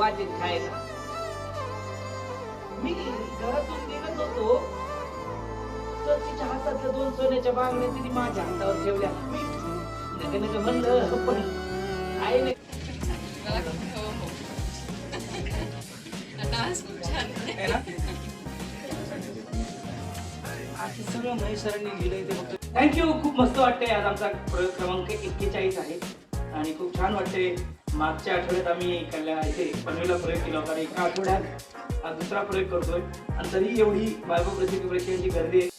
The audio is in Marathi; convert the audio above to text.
वाटेत खायला. मी घरातून निघत होतो तर तिच्या हातातल्या 2 सोन्याच्या बांगड्या तिने माझ्या हातावर ठेवल्या. मी नग नग म्हणलं पण आईने असं सगळं महेश सरांनी लिहिलंय ते फक्त थँक्यू. खूप मस्त वाटतंय. आज आमचा प्रयोग क्रमांक 41 आहे आणि खूप छान वाटतंय. मागच्या आठवड्यात आम्ही इथे पनवेलला प्रयोग केला होता. एका आठवड्यात हा दुसरा प्रयोग करतोय आणि तरी एवढी बायको प्रतिक्रियांची गर्दी आहे.